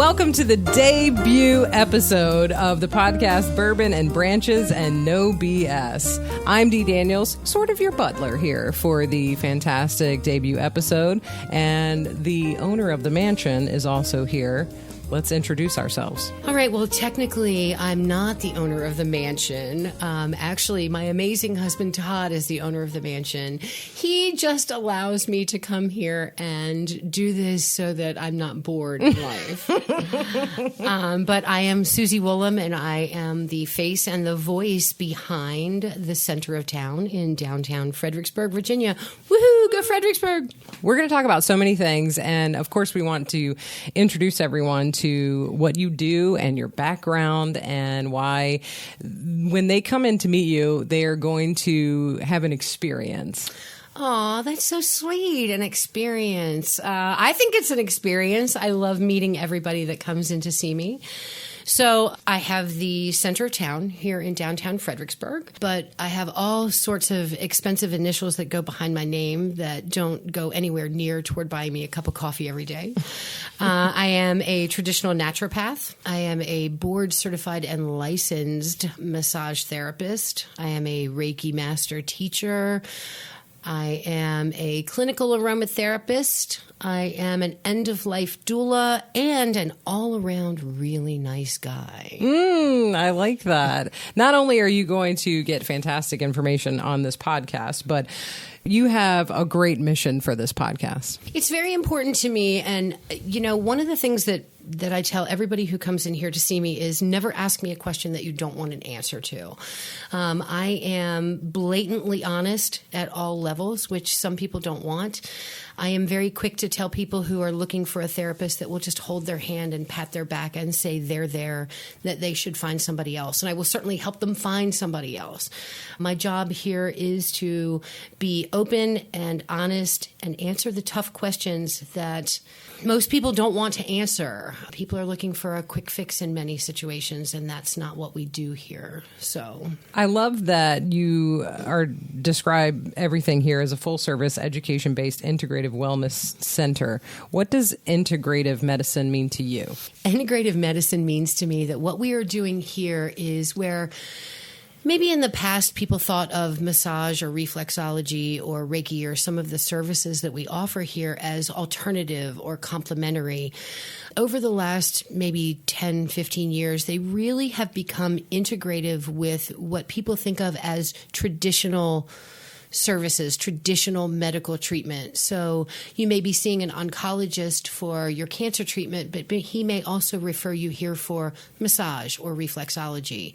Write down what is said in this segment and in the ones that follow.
Welcome to the debut episode of the podcast Bourbon and Branches and No BS. I'm Dee Daniels, sort of your butler here for the fantastic debut episode, and the owner of the mansion is also here. Let's introduce ourselves. All right. Well, technically, I'm not the owner of the mansion. Actually, my amazing husband, Todd, is the owner of the mansion. He just allows me to come here and do this so that I'm not bored in life. But I am Susie Woolham, and I am the face and the voice behind the center of town in downtown Fredericksburg, Virginia. Woohoo! Go Fredericksburg! We're going to talk about so many things, and of course, we want to introduce everyone to what you do and your background and why when they come in to meet you, they are going to have an experience. Oh, that's so sweet. An experience. I think it's an experience. I love meeting everybody that comes in to see me. So I have the center of town here in downtown Fredericksburg, but I have all sorts of expensive initials that go behind my name that don't go anywhere near toward buying me a cup of coffee every day. I am a traditional naturopath. I am a board certified and licensed massage therapist. I am a Reiki master teacher. I am a clinical aromatherapist. I am an end-of-life doula and an all-around really nice guy. I like that. Not only are you going to get fantastic information on this podcast, but you have a great mission for this podcast. It's very important to me. And, you know, one of the things that I tell everybody who comes in here to see me is never ask me a question that you don't want an answer to. I am blatantly honest at all levels, which some people don't want. I am very quick to tell people who are looking for a therapist that will just hold their hand and pat their back and say they're there, that they should find somebody else. And I will certainly help them find somebody else. My job here is to be open and honest and answer the tough questions that most people don't want to answer. People are looking for a quick fix in many situations, and that's not what we do here. So I love that you describe everything here as a full-service, education-based, integrative wellness center. What does integrative medicine mean to you? Integrative medicine means to me that what we are doing here is where maybe in the past, people thought of massage or reflexology or Reiki or some of the services that we offer here as alternative or complementary. Over the last maybe 10, 15 years, they really have become integrative with what people think of as traditional services, traditional medical treatment. So you may be seeing an oncologist for your cancer treatment, but he may also refer you here for massage or reflexology.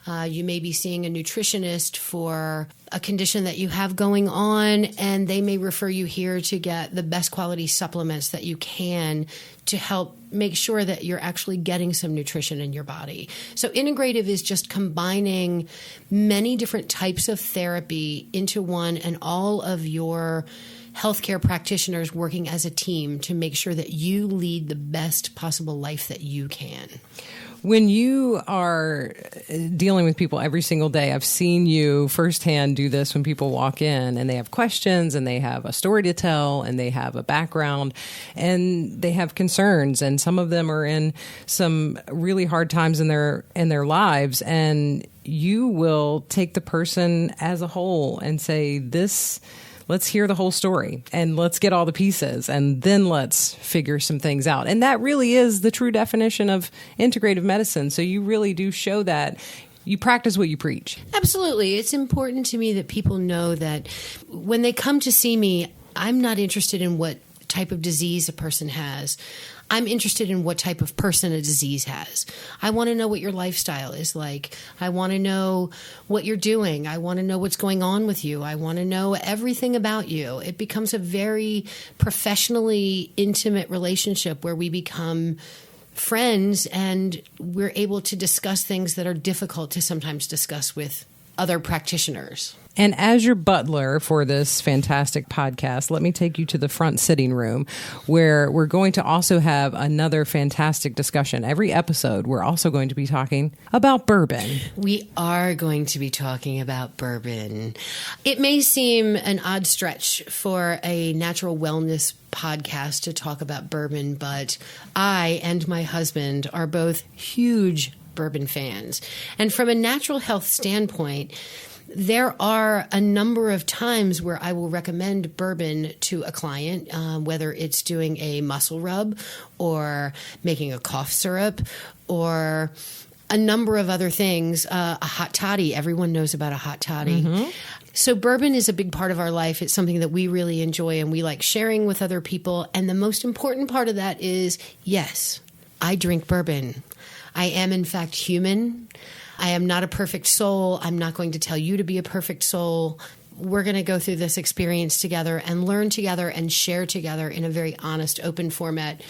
You may be seeing a nutritionist for a condition that you have going on, and they may refer you here to get the best quality supplements that you can to help make sure that you're actually getting some nutrition in your body. So integrative is just combining many different types of therapy into one, and all of your healthcare practitioners working as a team to make sure that you lead the best possible life that you can. When you are dealing with people every single day, I've seen you firsthand do this when people walk in and they have questions and they have a story to tell and they have a background and they have concerns, and some of them are in some really hard times in their lives, and you will take the person as a whole and say, let's hear the whole story and let's get all the pieces and then let's figure some things out. And that really is the true definition of integrative medicine. So you really do show that you practice what you preach. Absolutely. It's important to me that people know that when they come to see me, I'm not interested in what type of disease a person has. I'm interested in what type of person a disease has. I want to know what your lifestyle is like. I want to know what you're doing. I want to know what's going on with you. I want to know everything about you. It becomes a very professionally intimate relationship where we become friends and we're able to discuss things that are difficult to sometimes discuss with other practitioners. And as your butler for this fantastic podcast, let me take you to the front sitting room where we're going to also have another fantastic discussion. Every episode, we're also going to be talking about bourbon. We are going to be talking about bourbon. It may seem an odd stretch for a natural wellness podcast to talk about bourbon, but I and my husband are both huge bourbon fans. And from a natural health standpoint, there are a number of times where I will recommend bourbon to a client, whether it's doing a muscle rub or making a cough syrup or a number of other things. A hot toddy. Everyone knows about a hot toddy. Mm-hmm. So bourbon is a big part of our life. It's something that we really enjoy and we like sharing with other people. And the most important part of that is, yes, I drink bourbon. I am, in fact, human. I am not a perfect soul. I'm not going to tell you to be a perfect soul. We're going to go through this experience together and learn together and share together in a very honest, open format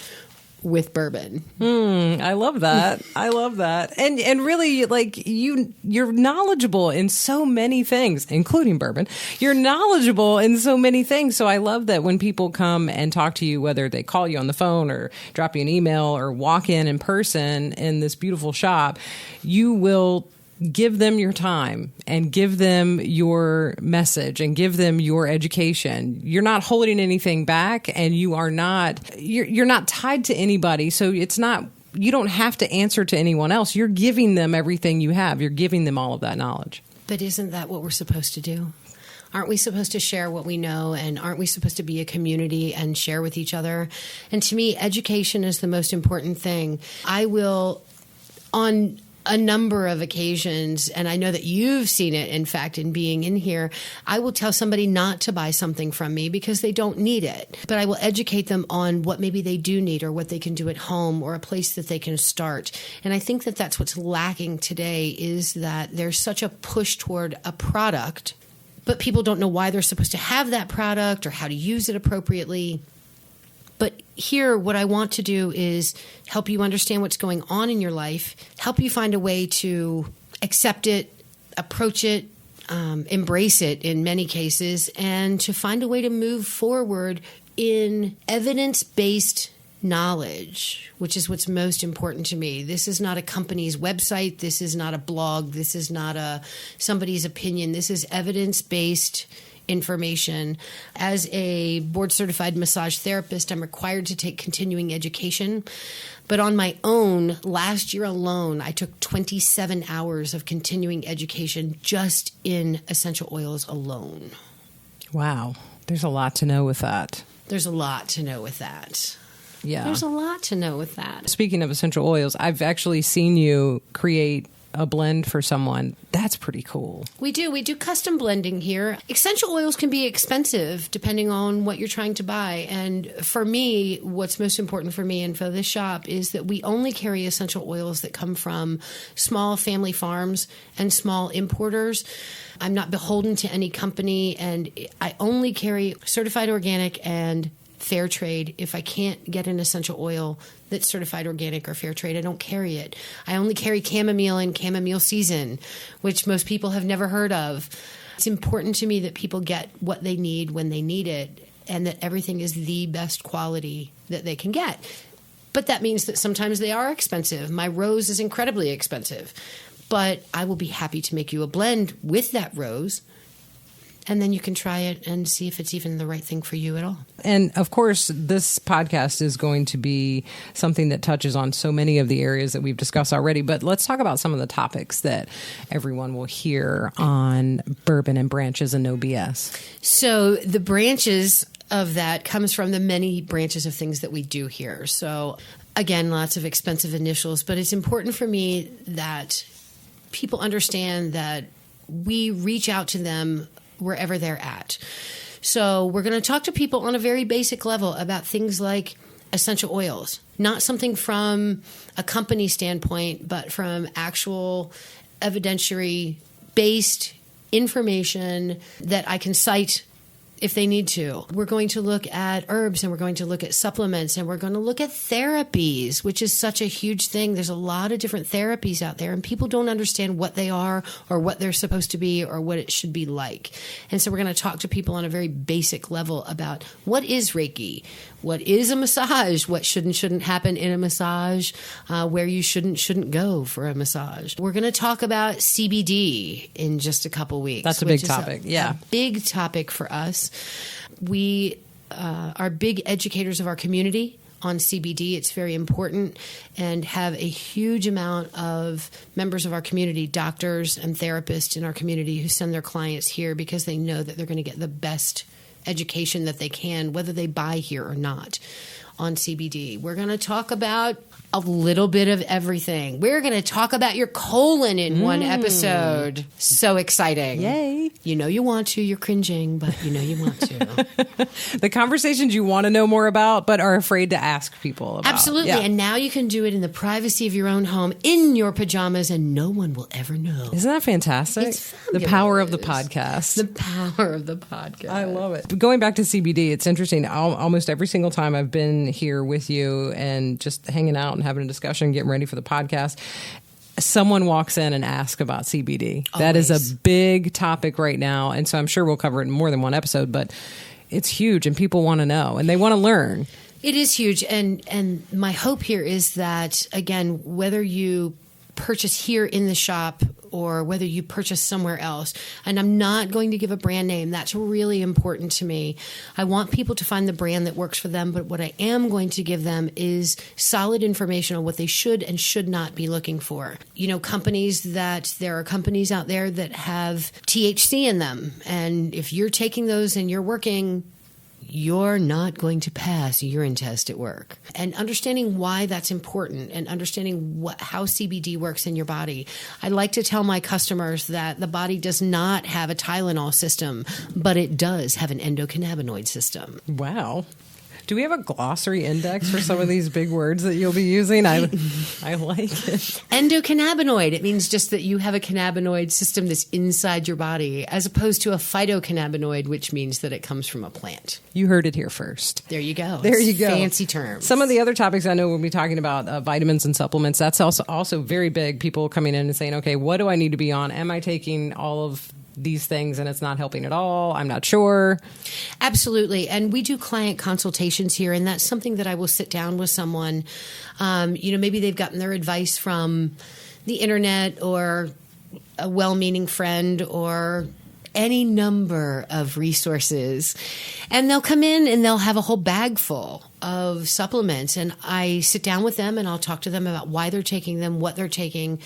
with bourbon. I love that. I love that. And really, like, you're knowledgeable in so many things, including bourbon. You're knowledgeable in so many things. So I love that when people come and talk to you, whether they call you on the phone or drop you an email or walk in person in this beautiful shop, you will give them your time and give them your message and give them your education. You're not holding anything back, and you're not tied to anybody. So you don't have to answer to anyone else. You're giving them everything you have. You're giving them all of that knowledge. But isn't that what we're supposed to do? Aren't we supposed to share what we know, and aren't we supposed to be a community and share with each other? And to me, education is the most important thing. I will, on a number of occasions, and I know that you've seen it, in fact, in being in here, I will tell somebody not to buy something from me because they don't need it. But I will educate them on what maybe they do need or what they can do at home or a place that they can start. And I think that that's what's lacking today, is that there's such a push toward a product, but people don't know why they're supposed to have that product or how to use it appropriately. But here, what I want to do is help you understand what's going on in your life, help you find a way to accept it, approach it, embrace it in many cases, and to find a way to move forward in evidence-based knowledge, which is what's most important to me. This is not a company's website. This is not a blog. This is not somebody's opinion. This is evidence-based information. As a board-certified massage therapist, I'm required to take continuing education. But on my own, last year alone, I took 27 hours of continuing education just in essential oils alone. Wow. There's a lot to know with that. There's a lot to know with that. Yeah. There's a lot to know with that. Speaking of essential oils, I've actually seen you create a blend for someone. That's pretty cool. We do custom blending here. Essential oils can be expensive depending on what you're trying to buy. And for me, what's most important for me and for this shop is that we only carry essential oils that come from small family farms and small importers. I'm not beholden to any company, and I only carry certified organic and fair trade. If I can't get an essential oil that's certified organic or fair trade, I don't carry it. I only carry chamomile and chamomile season, which most people have never heard of. It's important to me that people get what they need when they need it, and that everything is the best quality that they can get. But that means that sometimes they are expensive. My rose is incredibly expensive, but I will be happy to make you a blend with that rose. And then you can try it and see if it's even the right thing for you at all. And of course, this podcast is going to be something that touches on so many of the areas that we've discussed already. But let's talk about some of the topics that everyone will hear on Bourbon and Branches and No BS. So the branches of that comes from the many branches of things that we do here. So again, lots of expensive initials, but it's important for me that people understand that we reach out to them wherever they're at. So we're going to talk to people on a very basic level about things like essential oils, not something from a company standpoint, but from actual evidentiary-based information that I can cite if they need to. We're going to look at herbs, and we're going to look at supplements, and we're going to look at therapies, which is such a huge thing. There's a lot of different therapies out there, and people don't understand what they are or what they're supposed to be or what it should be like. And so we're going to talk to people on a very basic level about what is Reiki, what is a massage, what should and shouldn't happen in a massage, where you shouldn't go for a massage. We're going to talk about CBD in just a couple weeks. That's a big topic. A big topic for us. We are big educators of our community on CBD. It's very important, and have a huge amount of members of our community, doctors and therapists in our community, who send their clients here because they know that they're going to get the best education that they can, whether they buy here or not, on CBD. We're going to talk about a little bit of everything. We're going to talk about your colon in one episode. So exciting. Yay. You know you want to. You're cringing, but you know you want to. The conversations you want to know more about, but are afraid to ask people about. Absolutely. Yeah. And now you can do it in the privacy of your own home, in your pajamas, and no one will ever know. Isn't that fantastic? It's fabulous. The power of the podcast. The power of the podcast. I love it. Going back to CBD, it's interesting. Almost every single time I've been here with you and just hanging out and having a discussion, getting ready for the podcast, someone walks in and asks about CBD. Always. That is a big topic right now. And so I'm sure we'll cover it in more than one episode, but it's huge and people want to know and they want to learn. It is huge. And my hope here is that, again, whether you purchase here in the shop or whether you purchase somewhere else, and I'm not going to give a brand name. That's really important to me. I want people to find the brand that works for them, but what I am going to give them is solid information on what they should and should not be looking for. You know, there are companies out there that have THC in them, and if you're taking those and you're working, you're not going to pass a urine test at work. And understanding why that's important and understanding how CBD works in your body. I like to tell my customers that the body does not have a Tylenol system, but it does have an endocannabinoid system. Wow. Do we have a glossary index for some of these big words that you'll be using? I like it. Endocannabinoid. It means just that you have a cannabinoid system that's inside your body, as opposed to a phytocannabinoid, which means that it comes from a plant. You heard it here first. There you go. There you go. Fancy terms. Some of the other topics I know we'll be talking about, vitamins and supplements. That's also very big. People coming in and saying, okay, what do I need to be on? Am I taking all of these things and it's not helping at all? I'm not sure. Absolutely. And we do client consultations here, and that's something that I will sit down with someone. Maybe they've gotten their advice from the internet or a well-meaning friend or any number of resources, and they'll come in and they'll have a whole bag full of supplements, and I sit down with them and I'll talk to them about why they're taking them, what they're taking,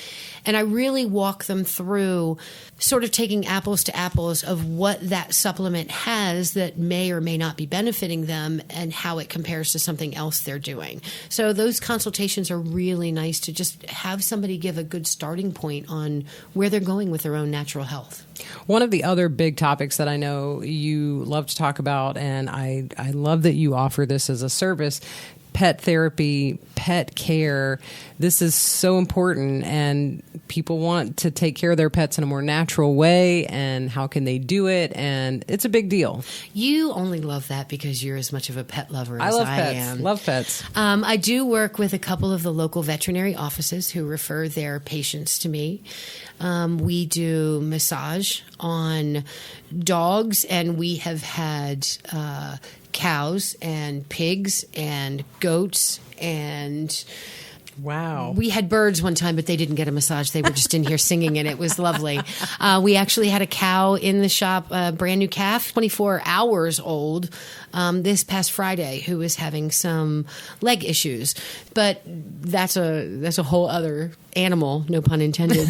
and I really walk them through sort of taking apples to apples of what that supplement has that may or may not be benefiting them and how it compares to something else they're doing. So those consultations are really nice to just have somebody give a good starting point on where they're going with their own natural health. One of the other big topics that I know you love to talk about, and I love that you offer this as a service, pet therapy, pet care. This is so important, and people want to take care of their pets in a more natural way, and how can they do it? And it's a big deal. You only love that because you're as much of a pet lover as love I pets. am. Love pets. I do work with a couple of the local veterinary offices who refer their patients to me. We do massage on dogs, and we have had cows and pigs and goats, and wow. We had birds one time, but they didn't get a massage. They were just in here singing, and it was lovely. We actually had a cow in the shop, a brand new calf, 24 hours old, this past Friday, who was having some leg issues. But that's a whole other animal, no pun intended.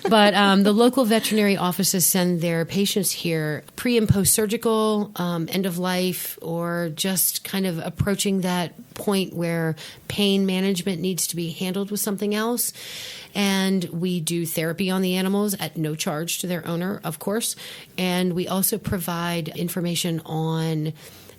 But the local veterinary offices send their patients here pre and post surgical, end of life, or just kind of approaching that point where pain management needs to be handled with something else. And we do therapy on the animals at no charge to their owner, of course. And we also provide information on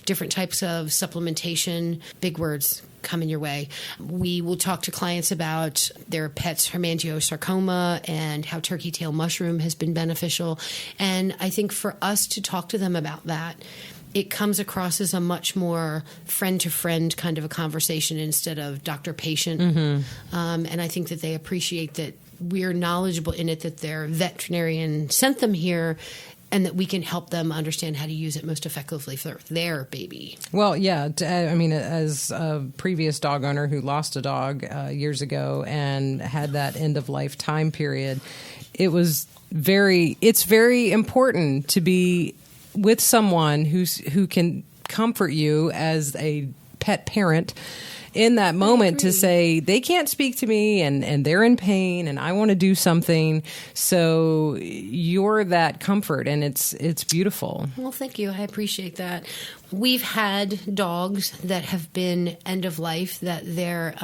different types of supplementation, big words coming your way. We will talk to clients about their pet's hemangiosarcoma and how turkey tail mushroom has been beneficial. And I think for us to talk to them about that it comes across as a much more friend-to-friend kind of a conversation instead of doctor-patient. And I think that they appreciate that we're knowledgeable in it, that their veterinarian sent them here, and that we can help them understand how to use it most effectively for their baby. Well, yeah. I mean, as a previous dog owner who lost a dog years ago and had that end-of-life time period, it's very important to be with someone who can comfort you as a pet parent in that moment to say they can't speak to me and they're in pain and I want to do something. So you're that comfort, and it's beautiful. Well, thank you. I appreciate that. We've had dogs that have been end of life, that their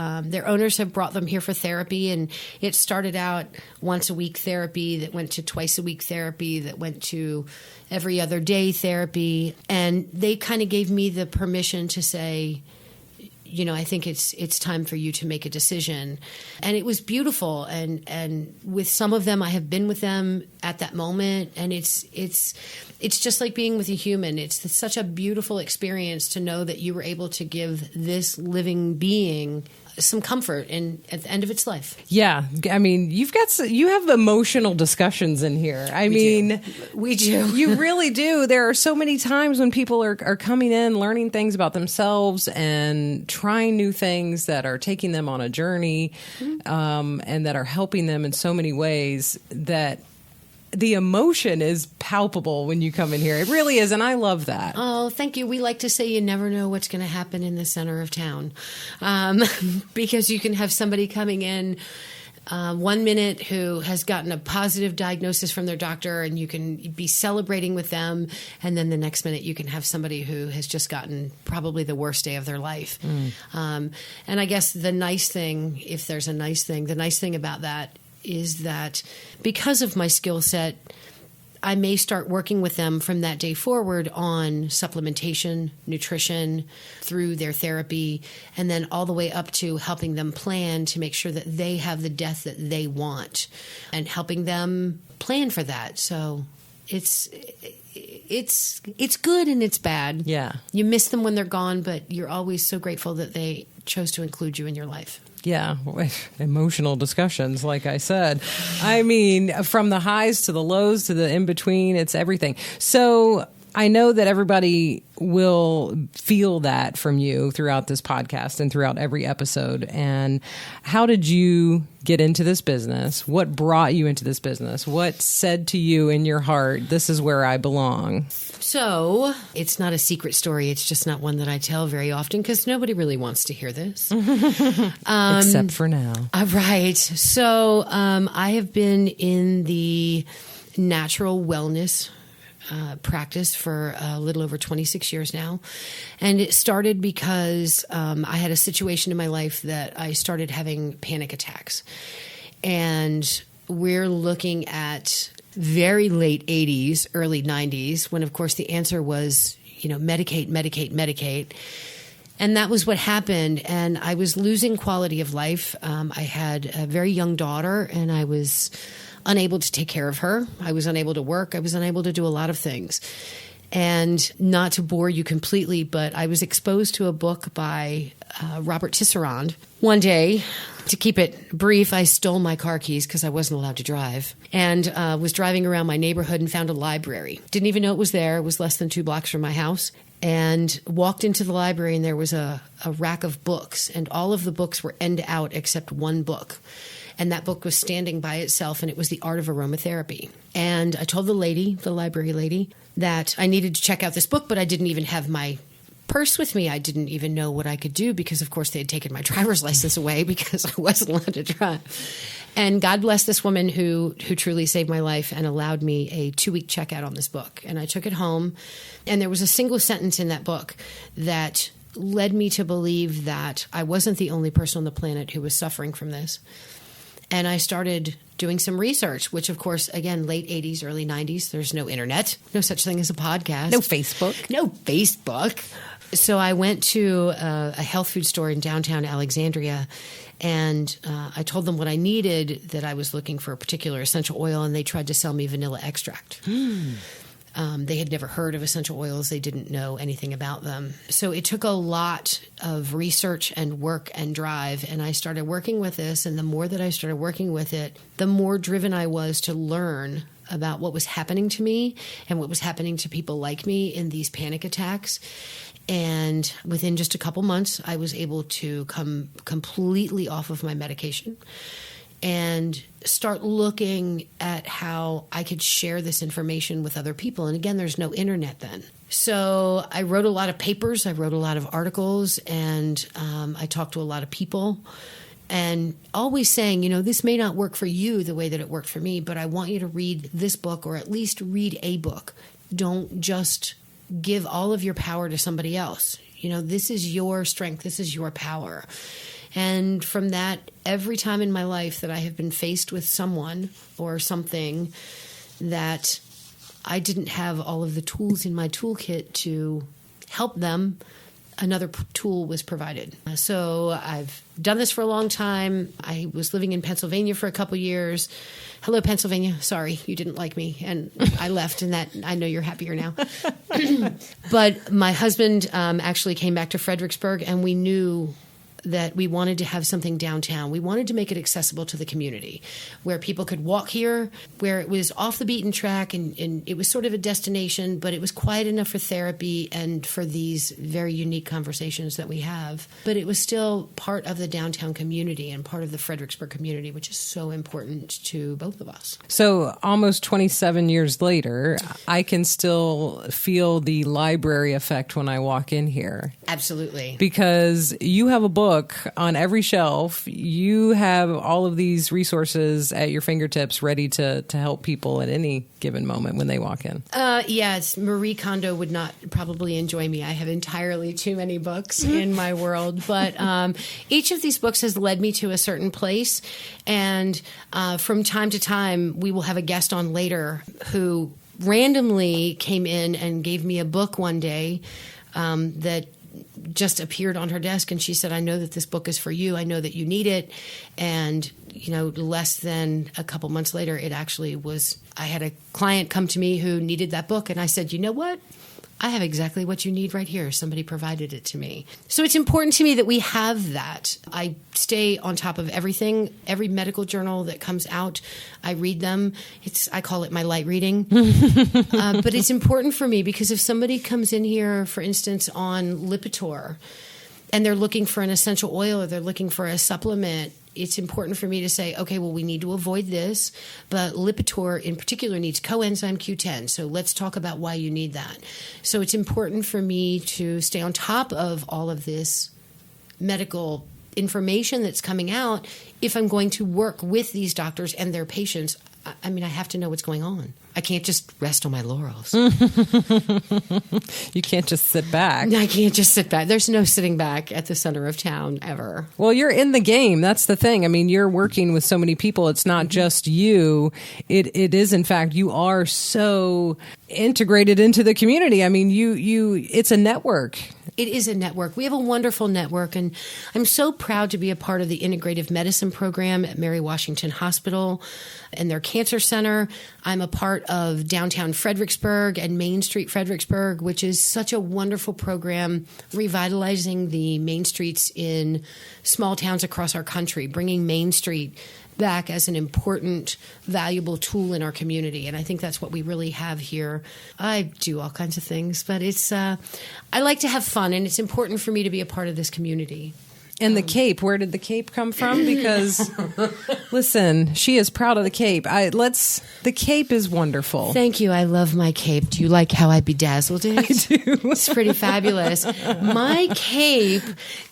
owners have brought them here for therapy, and it started out once a week therapy that went to twice a week therapy that went to every other day therapy, and they kind of gave me the permission to say, I think it's time for you to make a decision. And it was beautiful. And with some of them, I have been with them at that moment. And it's just like being with a human. It's such a beautiful experience to know that you were able to give this living being some comfort at the end of its life. Yeah. I mean, you have emotional discussions in here. We do. You really do. There are so many times when people are coming in, learning things about themselves and trying new things that are taking them on a journey, and that are helping them in so many ways that the emotion is palpable when you come in here. It really is, and I love that. Oh, thank you. We like to say you never know what's going to happen in the center of town, because you can have somebody coming in 1 minute who has gotten a positive diagnosis from their doctor, and you can be celebrating with them, and then the next minute you can have somebody who has just gotten probably the worst day of their life. And I guess the nice thing, if there's a nice thing, the nice thing about that is that because of my skill set, I may start working with them from that day forward on supplementation, nutrition, through their therapy, and then all the way up to helping them plan to make sure that they have the death that they want and helping them plan for that. So it's good and it's bad. Yeah. You miss them when they're gone, but you're always so grateful that they chose to include you in your life. Yeah, emotional discussions, like I said. I mean, from the highs to the lows to the in-between, it's everything. So I know that everybody will feel that from you throughout this podcast and throughout every episode. And how did you get into this business? What brought you into this business? What said to you in your heart, this is where I belong? So it's not a secret story. It's just not one that I tell very often because nobody really wants to hear this. Except for now. Right. So I have been in the natural wellness practice for a little over 26 years now. And it started because I had a situation in my life that I started having panic attacks. And we're looking at very late 80s, early 90s, when, of course, the answer was, medicate, medicate, medicate. And that was what happened. And I was losing quality of life. I had a very young daughter, and I was unable to take care of her. I was unable to work. I was unable to do a lot of things. And not to bore you completely, but I was exposed to a book by Robert Tisserand. One day, to keep it brief, I stole my car keys because I wasn't allowed to drive, and was driving around my neighborhood and found a library. Didn't even know it was there. It was less than 2 blocks from my house. And walked into the library, and there was a rack of books, and all of the books were end out except one book. And that book was standing by itself, and it was The Art of Aromatherapy. And I told the library lady, that I needed to check out this book, but I didn't even have my purse with me. I didn't even know what I could do because, of course, they had taken my driver's license away because I wasn't allowed to drive. And God bless this woman who truly saved my life and allowed me a 2-week checkout on this book. And I took it home, and there was a single sentence in that book that led me to believe that I wasn't the only person on the planet who was suffering from this. And I started doing some research, which, of course, again, late 80s, early 90s, there's no internet, no such thing as a podcast. No Facebook. No Facebook. So I went to a health food store in downtown Alexandria, and I told them what I needed, that I was looking for a particular essential oil, and they tried to sell me vanilla extract. They had never heard of essential oils. They didn't know anything about them. So it took a lot of research and work and drive. And I started working with this. And the more that I started working with it, the more driven I was to learn about what was happening to me and what was happening to people like me in these panic attacks. And within just a couple months, I was able to come completely off of my medication and start looking at how I could share this information with other people. And again, there's no internet then. So I wrote a lot of papers, I wrote a lot of articles, and I talked to a lot of people. And always saying, this may not work for you the way that it worked for me, but I want you to read this book, or at least read a book. Don't just give all of your power to somebody else. This is your strength. This is your power. And from that, every time in my life that I have been faced with someone or something that I didn't have all of the tools in my toolkit to help them, another tool was provided. So I've done this for a long time. I was living in Pennsylvania for a couple years. Hello, Pennsylvania. Sorry, you didn't like me. And I left, and that I know you're happier now. But my husband actually came back to Fredericksburg, and we knew that we wanted to have something downtown. We wanted to make it accessible to the community, where people could walk here, where it was off the beaten track, and it was sort of a destination, but it was quiet enough for therapy and for these very unique conversations that we have. But it was still part of the downtown community and part of the Fredericksburg community, which is so important to both of us. So almost 27 years later, I can still feel the library effect when I walk in here. Absolutely. Because you have a book on every shelf. You have all of these resources at your fingertips ready to help people at any given moment when they walk in. Yes, Marie Kondo would not probably enjoy me. I have entirely too many books in my world. But each of these books has led me to a certain place. And from time to time, we will have a guest on later who randomly came in and gave me a book one day that just appeared on her desk, and she said, I know that this book is for you. I know that you need it. And, less than a couple months later, it actually was, I had a client come to me who needed that book. And I said, you know what? I have exactly what you need right here. Somebody provided it to me. So it's important to me that we have that. I stay on top of everything. Every medical journal that comes out, I read them. I call it my light reading. But it's important for me because if somebody comes in here, for instance, on Lipitor, and they're looking for an essential oil or they're looking for a supplement, it's important for me to say, okay, well, we need to avoid this, but Lipitor in particular needs coenzyme Q10. So let's talk about why you need that. So it's important for me to stay on top of all of this medical information that's coming out if I'm going to work with these doctors and their patients. I have to know what's going on. I can't just rest on my laurels. You can't just sit back. I can't just sit back. There's no sitting back at the center of town ever. Well, you're in the game. That's the thing. You're working with so many people. It's not just you. It is, in fact, you are so integrated into the community. It's a network. It is a network. We have a wonderful network, and I'm so proud to be a part of the integrative medicine program at Mary Washington Hospital and their cancer center. I'm a part of downtown Fredericksburg and Main Street Fredericksburg, which is such a wonderful program revitalizing the main streets in small towns across our country, bringing Main Street back as an important, valuable tool in our community. And I think that's what we really have here. I do all kinds of things, but I like to have fun, and it's important for me to be a part of this community. And the cape, where did the cape come from? Because, listen, she is proud of the cape. The cape is wonderful. Thank you. I love my cape. Do you like how I bedazzled it? I do. It's pretty fabulous. My cape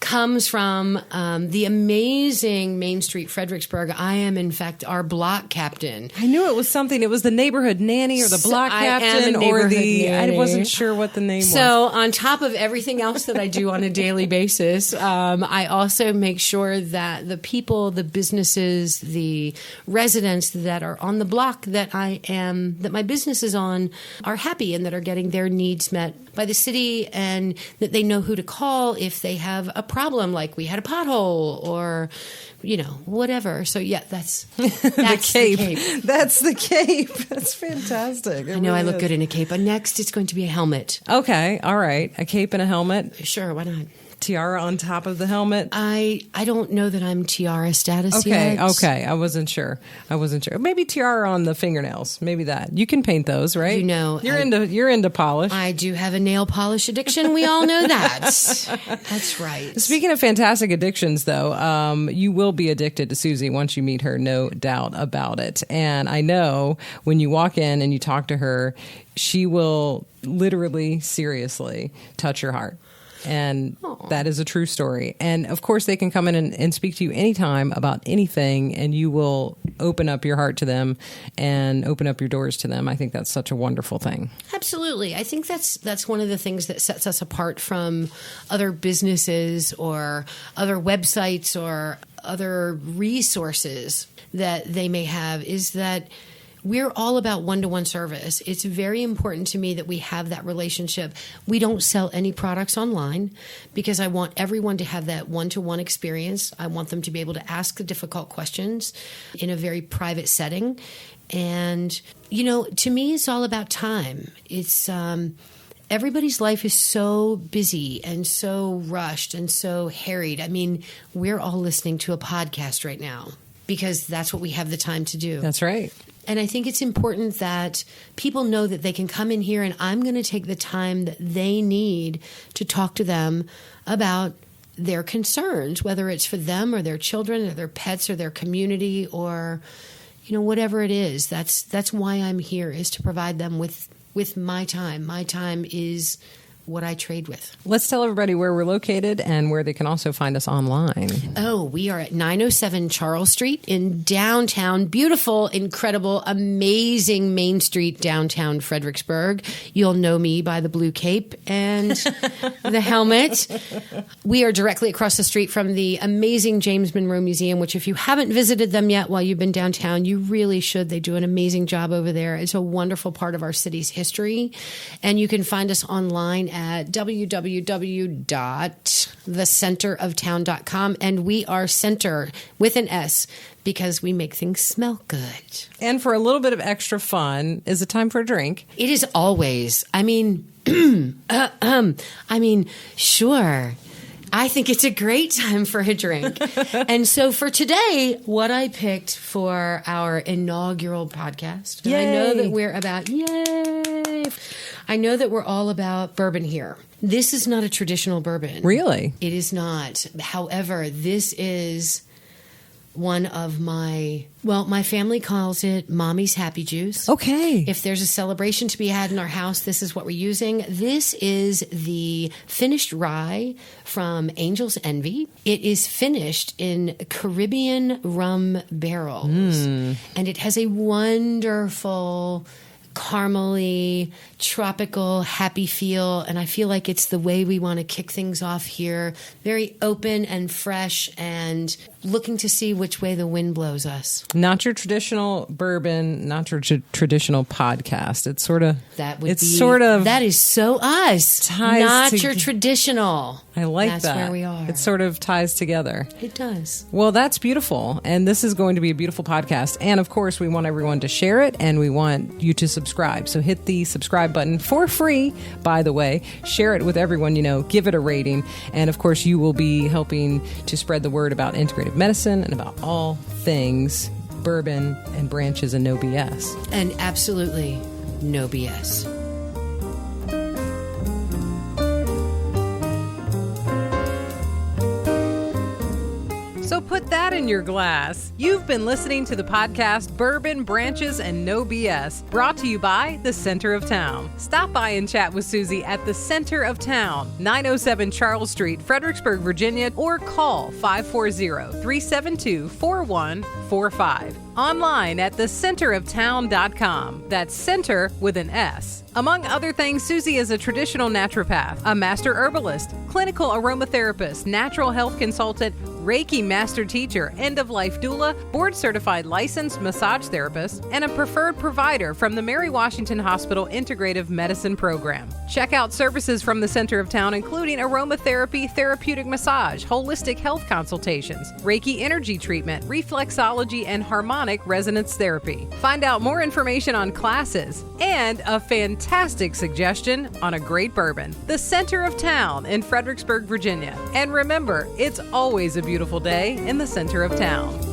comes from the amazing Main Street Fredericksburg. I am, in fact, our block captain. I knew it was something. It was the neighborhood nanny or the block captain or the... Nanny. I wasn't sure what the name was. So on top of everything else that I do on a daily basis, I also make sure that the people, the businesses, the residents that are on the block that my business is on are happy and that are getting their needs met by the city, and that they know who to call if they have a problem, like we had a pothole or, whatever. So yeah, that's the cape. That's the cape. That's fantastic. I know I look good in a cape, but next it's going to be a helmet. Okay. All right. A cape and a helmet. Sure. Why not? Tiara on top of the helmet. I don't know that I'm tiara status yet. Okay. I wasn't sure. Maybe tiara on the fingernails. Maybe that. You can paint those, right? You're into polish. I do have a nail polish addiction. We all know that. That's right. Speaking of fantastic addictions, though, you will be addicted to Susie once you meet her, no doubt about it. And I know when you walk in and you talk to her, she will literally, seriously touch your heart. And that is a true story. And of course, they can come in and speak to you anytime about anything, and you will open up your heart to them and open up your doors to them. I think that's such a wonderful thing. Absolutely. I think that's one of the things that sets us apart from other businesses or other websites or other resources that they may have, is that we're all about one-to-one service. It's very important to me that we have that relationship. We don't sell any products online because I want everyone to have that one-to-one experience. I want them to be able to ask the difficult questions in a very private setting. And, to me, it's all about time. It's everybody's life is so busy and so rushed and so harried. I mean, we're all listening to a podcast right now because that's what we have the time to do. That's right. And I think it's important that people know that they can come in here and I'm going to take the time that they need to talk to them about their concerns, whether it's for them or their children or their pets or their community or, whatever it is. That's why I'm here, is to provide them with my time. My time is what I trade with. Let's tell everybody where we're located and where they can also find us online. Oh, we are at 907 Charles Street in downtown, beautiful, incredible, amazing Main Street, downtown Fredericksburg. You'll know me by the blue cape and the helmet. We are directly across the street from the amazing James Monroe Museum, which if you haven't visited them yet while you've been downtown, you really should. They do an amazing job over there. It's a wonderful part of our city's history. And you can find us online at www.thecenteroftown.com. And we are center with an S because we make things smell good. And for a little bit of extra fun, is it time for a drink? It is always. Sure. I think it's a great time for a drink. And so for today, what I picked for our inaugural podcast, and I know that I know that we're all about bourbon here. This is not a traditional bourbon. Really? It is not. However, this is one of my family calls it Mommy's Happy Juice. Okay. If there's a celebration to be had in our house, this is what we're using. This is the finished rye from Angel's Envy. It is finished in Caribbean rum barrels. And it has a wonderful caramely, tropical, happy feel. And I feel like it's the way we want to kick things off here. Very open and fresh and looking to see which way the wind blows us. Not your traditional bourbon, not your traditional podcast. It's sort of... That is so us. Not your traditional. I like that. That's where we are. It sort of ties together. It does. Well, that's beautiful. And this is going to be a beautiful podcast. And of course, we want everyone to share it and we want you to subscribe. So hit the subscribe button for free, by the way. Share it with everyone, give it a rating. And of course, you will be helping to spread the word about integrative medicine and about all things bourbon and branches and no BS. And absolutely no BS. So put that in open your glass. You've been listening to the podcast Bourbon, Branches, and No BS, brought to you by the Center of Town. Stop by and chat with Susie at the Center of Town, 907 Charles Street, Fredericksburg, Virginia, or call 540-372-4145. Online at thecenteroftown.com. That's center with an S. Among other things, Susie is a traditional naturopath, a master herbalist, clinical aromatherapist, natural health consultant, Reiki master teacher, end-of-life doula, board-certified licensed massage therapist, and a preferred provider from the Mary Washington Hospital Integrative Medicine Program. Check out services from the Center of Town, including aromatherapy, therapeutic massage, holistic health consultations, Reiki energy treatment, reflexology, and harmonic resonance therapy. Find out more information on classes and a fantastic suggestion on a great bourbon. The Center of Town in Fredericksburg, Virginia. And remember, it's always a beautiful day in the Center of Town.